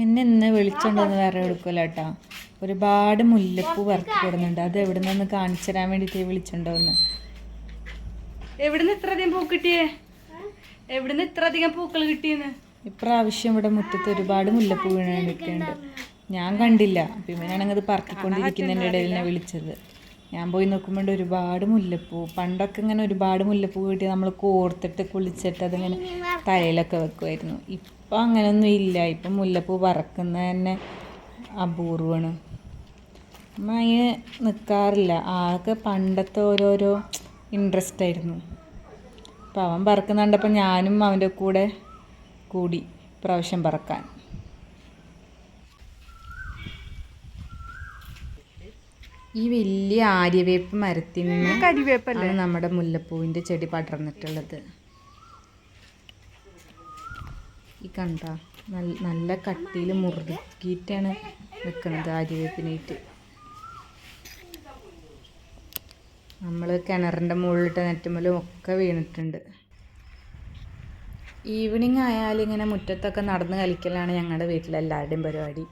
എന്നെ ഇന്ന് വിളിച്ചോണ്ടെന്ന് വേറെ എടുക്കില്ല കേട്ടോ. ഒരുപാട് മുല്ലപ്പൂ വറുത്ത് കൊടുക്കുന്നുണ്ട്. അത് എവിടെ നിന്ന് കാണിച്ചു തരാൻ വേണ്ടിയിട്ട് വിളിച്ചിട്ടുണ്ടോന്ന്. എവിടുന്ന് ഇത്ര അധികം പൂ കിട്ടിയേ? എവിടുന്ന് ഇത്ര അധികം പൂക്കൾ കിട്ടിയെന്ന്? ഇപ്രാവശ്യം ഇവിടെ മുറ്റത്ത് ഒരുപാട് മുല്ലപ്പൂ വീണിട്ടുണ്ട്. ഞാൻ കണ്ടില്ല. പിന്നെയാണെങ്കിൽ അത് പറക്കിക്കൊണ്ടിരിക്കുന്നതിൻ്റെ ഇടയിൽ എന്നെ വിളിച്ചത്. ഞാൻ പോയി നോക്കുമ്പോൾ ഒരുപാട് മുല്ലപ്പൂ. പണ്ടൊക്കെ ഇങ്ങനെ ഒരുപാട് മുല്ലപ്പൂ കിട്ടി നമ്മൾ കോർത്തിട്ട് കുളിച്ചിട്ട് അതിങ്ങനെ തലയിലൊക്കെ വെക്കുമായിരുന്നു. ഇപ്പം അങ്ങനെയൊന്നും ഇല്ല. ഇപ്പം മുല്ലപ്പൂ പറക്കുന്നത് തന്നെ അപൂർവമാണ്. അതിന് നിൽക്കാറില്ല. ആകെ പണ്ടത്തെ ഓരോരോ ഇൻട്രസ്റ്റ് ആയിരുന്നു. അപ്പം അവൻ പറക്കുന്ന കണ്ടപ്പോൾ ഞാനും അവൻ്റെ കൂടെ കൂടി പ്രാവശ്യം പറക്കാൻ. ഈ വലിയ ആര്യവേപ്പ് മരത്തിന്മേലാണ് നമ്മുടെ മുല്ലപ്പൂവിൻ്റെ ചെടി പടർന്നിട്ടുള്ളത്. ഈ കണ്ട നല്ല കട്ടിയിൽ മുറുകിയിട്ടാണ് നിൽക്കുന്നത് ആര്യവേപ്പിനായിട്ട്. നമ്മൾ കിണറിൻ്റെ മുകളിലിട്ട് നെറ്റുമ്മലും ഒക്കെ വീണിട്ടുണ്ട്. ഈവനിങ് ആയാലും ഇങ്ങനെ മുറ്റത്തൊക്കെ നടന്ന് കളിക്കലാണ് ഞങ്ങളുടെ വീട്ടിലെല്ലാവരുടെയും പരിപാടി.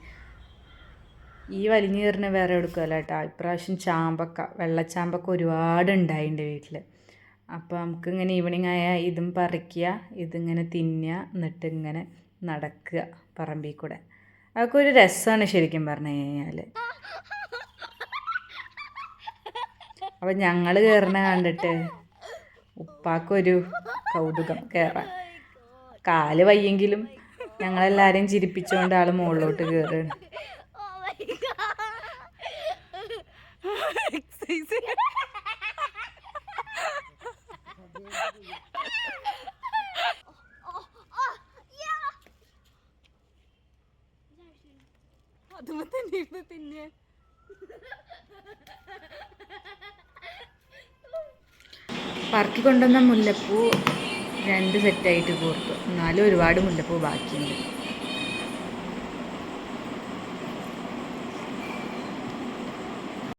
ഈ വലിഞ്ഞു കയറിന് വേറെ എടുക്കുമല്ലോ കേട്ടോ. ഇപ്രാവശ്യം ചാമ്പക്ക, വെള്ളച്ചാമ്പക്ക ഒരുപാട് ഉണ്ടായിട്ടുണ്ട് വീട്ടിൽ. അപ്പോൾ നമുക്കിങ്ങനെ ഈവനിങ് ആയാൽ ഇതും പറിക്കുക, ഇതിങ്ങനെ തിന്നുക, എന്നിട്ട് ഇങ്ങനെ നടക്കുക പറമ്പിൽ കൂടെ. അതൊക്കെ ഒരു രസമാണ് ശരിക്കും പറഞ്ഞു കഴിഞ്ഞാൽ. അപ്പം ഞങ്ങൾ കയറുന്ന കണ്ടിട്ട് ഉപ്പാക്കൊരു കൗതുകം കയറാൻ. കാല് വയ്യെങ്കിലും ഞങ്ങളെല്ലാവരെയും ചിരിപ്പിച്ചുകൊണ്ട് ആൾ മുകളിലോട്ട് കയറുകയാണ്. പറക്കി കൊണ്ടുവന്ന മുല്ലപ്പൂ 2 സെറ്റായിട്ട് കോർത്തു. എന്നാലും ഒരുപാട് മുല്ലപ്പൂ ബാക്കിയുണ്ട്.